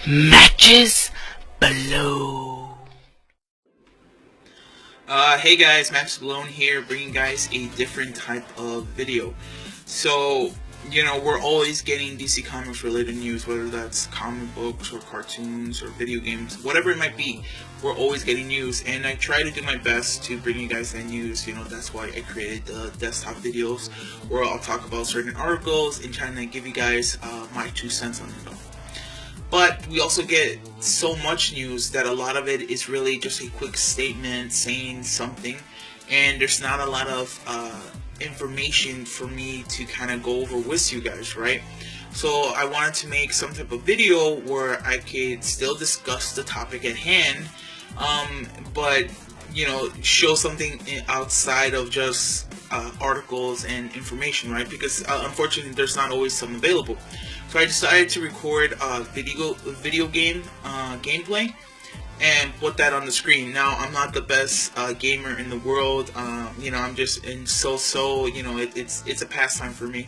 Matches Balone. Hey guys, Balone here, bringing guys a different type of video. So, we're always getting DC Comics related news, whether that's comic books or cartoons or video games, whatever it might be. We're always getting news, and I try to do my best to bring you guys that news. That's why I created the desktop videos where I'll talk about certain articles and trying to give you guys my 2 cents on it all. But we also get so much news that a lot of it is really just a quick statement saying something, and there's not a lot of information for me to kind of go over with you guys, right? So I wanted to make some type of video where I could still discuss the topic at hand, but show something outside of just articles and information, right? Because unfortunately there's not always some available. So I decided to record video game gameplay and put that on the screen. Now, I'm not the best gamer in the world. I'm just in so-so. It's a pastime for me.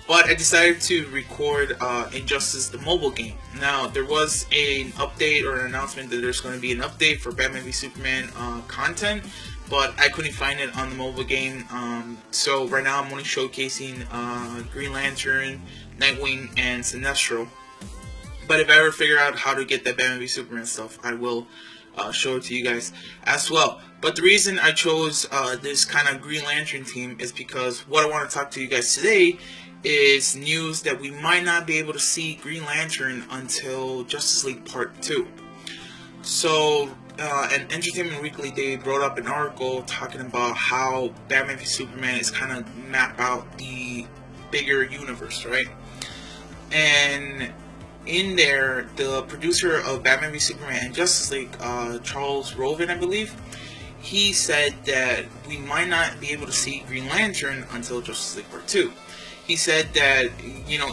But I decided to record Injustice, the mobile game. Now, there was an update or an announcement that there's going to be an update for Batman v Superman content, but I couldn't find it on the mobile game. So right now I'm only showcasing Green Lantern, Nightwing, and Sinestro. But if I ever figure out how to get that Batman v Superman stuff, I will show it to you guys as well. But the reason I chose this kind of Green Lantern team is because what I want to talk to you guys today is news that we might not be able to see Green Lantern until Justice League Part 2. So, in Entertainment Weekly, they brought up an article talking about how Batman v Superman is kind of map out the bigger universe, right? And in there, the producer of Batman v Superman and Justice League, Charles Roven, I believe, he said that we might not be able to see Green Lantern until Justice League Part 2. He said that,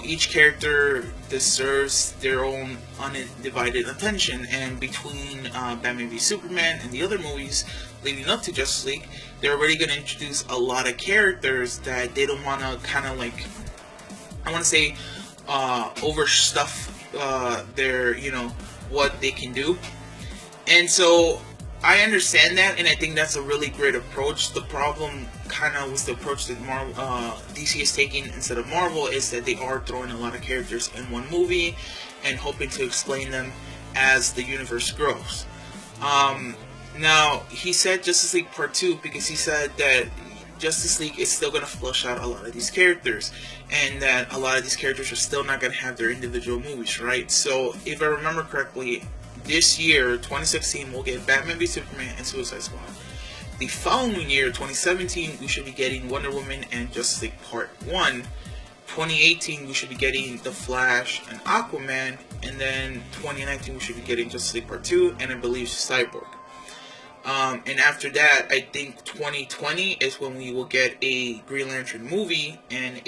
each character deserves their own undivided attention, and between Batman v Superman and the other movies leading up to Justice League, they're already going to introduce a lot of characters that they don't want to kind of overstuff their, what they can do. And so I understand that, and I think that's a really great approach. The problem kind of was the approach that DC is taking instead of Marvel, is that they are throwing a lot of characters in one movie and hoping to explain them as the universe grows. Now, he said Justice League Part 2 because he said that Justice League is still going to flush out a lot of these characters, and that a lot of these characters are still not going to have their individual movies, right? So, if I remember correctly, this year, 2016, we'll get Batman v Superman and Suicide Squad. The following year, 2017, we should be getting Wonder Woman and Justice League Part 1. 2018, we should be getting The Flash and Aquaman. And then 2019, we should be getting Justice League Part 2, and I believe Cyborg. And after that, I think 2020 is when we will get a Green Lantern movie and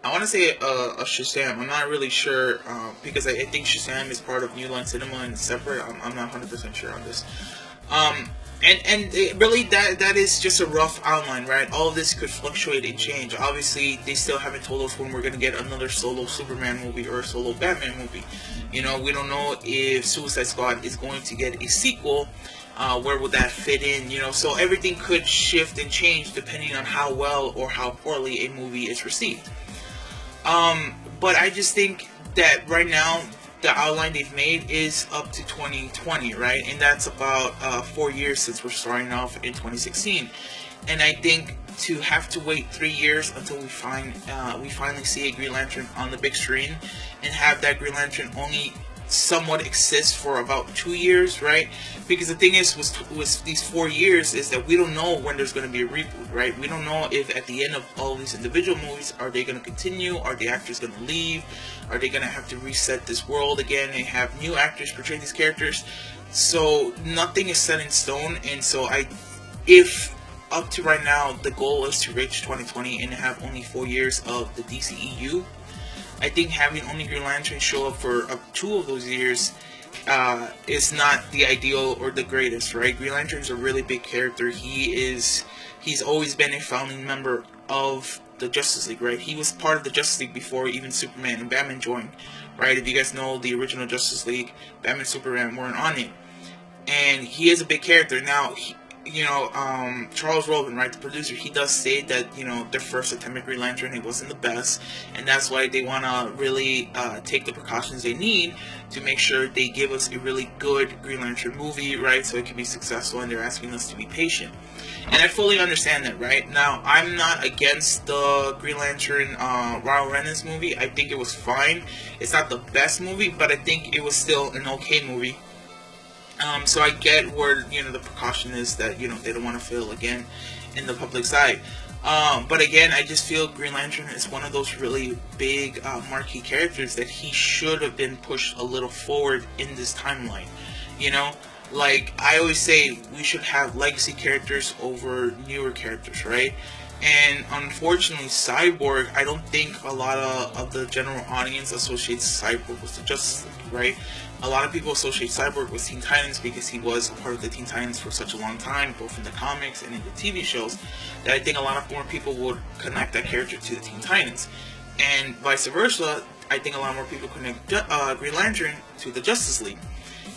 I want to say a Shazam. I'm not really sure because I think Shazam is part of New Line Cinema and separate. I'm not 100% sure on this. And it really that is just a rough outline, right? All of this could fluctuate and change. Obviously, they still haven't told us when we're going to get another solo Superman movie or a solo Batman movie. We don't know if Suicide Squad is going to get a sequel. Where would that fit in? So everything could shift and change depending on how well or how poorly a movie is received. But I just think that right now, the outline they've made is up to 2020, right? And that's about 4 years since we're starting off in 2016. And I think to have to wait 3 years until we finally see a Green Lantern on the big screen, and have that Green Lantern only somewhat exist for about 2 years, right? Because the thing is with these 4 years is that we don't know when there's going to be a reboot, right? We don't know if at the end of all these individual movies, are they going to continue? Are the actors going to leave? Are they going to have to reset this world again and have new actors portray these characters? So nothing is set in stone, and so if up to right now the goal is to reach 2020 and have only 4 years of the DCEU, I think having only Green Lantern show up for 2 of those years is not the ideal or the greatest, right? Green Lantern's a really big character. He's always been a founding member of the Justice League, right? He was part of the Justice League before even Superman and Batman joined, right? If you guys know, the original Justice League, Batman and Superman weren't on it, and he is a big character. Now, Charles Roven, right, the producer, he does say that, their first attempt at Green Lantern, it wasn't the best, and that's why they want to really take the precautions they need to make sure they give us a really good Green Lantern movie, right, so it can be successful, and they're asking us to be patient. And I fully understand that, right? Now, I'm not against the Green Lantern Ryan Reynolds movie. I think it was fine. It's not the best movie, but I think it was still an okay movie. So I get where, the precaution is that, they don't want to fail again in the public's eye. But again, I just feel Green Lantern is one of those really big marquee characters that he should have been pushed a little forward in this timeline. Like I always say, we should have legacy characters over newer characters, right? And unfortunately, Cyborg, I don't think a lot of the general audience associates Cyborg with the Justice League, right? A lot of people associate Cyborg with Teen Titans because he was a part of the Teen Titans for such a long time, both in the comics and in the TV shows, that I think a lot of more people would connect that character to the Teen Titans. And vice versa, I think a lot more people connect Green Lantern to the Justice League.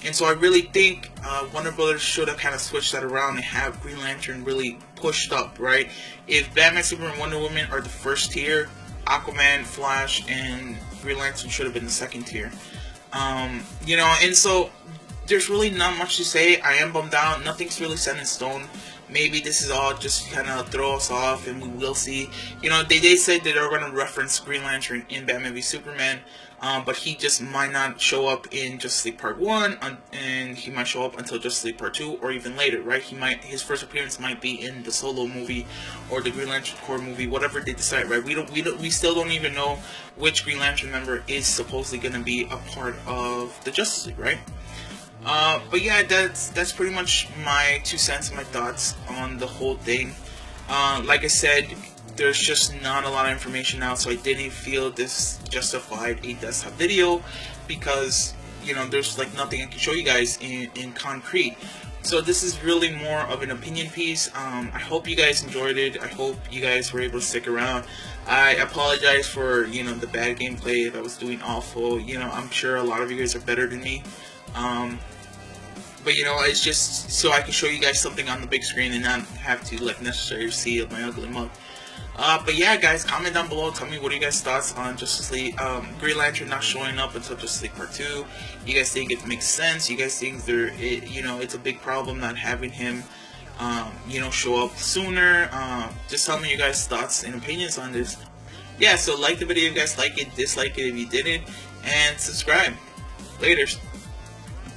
And so I really think Warner Brothers should have kind of switched that around and have Green Lantern really pushed up, right? If Batman, Superman, Wonder Woman are the first tier, Aquaman, Flash, and Green Lantern should have been the second tier. And so there's really not much to say. I am bummed out. Nothing's really set in stone. Maybe this is all just kind of throw us off, and we will see. They said that they're going to reference Green Lantern in Batman v Superman, but he just might not show up in Justice League Part 1, and he might show up until Justice League Part 2, or even later, right? His first appearance might be in the Solo movie, or the Green Lantern Corps movie, whatever they decide, right? We still don't even know which Green Lantern member is supposedly going to be a part of the Justice League, right? But yeah, that's pretty much my 2 cents and my thoughts on the whole thing. Like I said, there's just not a lot of information out, so I didn't feel this justified a desktop video because, there's like nothing I can show you guys in concrete. So this is really more of an opinion piece. I hope you guys enjoyed it. I hope you guys were able to stick around. I apologize for, the bad gameplay if I was doing awful. I'm sure a lot of you guys are better than me. But it's just so I can show you guys something on the big screen and not have to necessarily see my ugly mug. But yeah, guys, comment down below. Tell me what are you guys' thoughts on Justice League, Green Lantern not showing up until Justice League Part 2. You guys think it makes sense? You guys think it's a big problem not having him, show up sooner? Just tell me your guys' thoughts and opinions on this. Yeah, so like the video if you guys like it, dislike it if you didn't, and subscribe. Laters.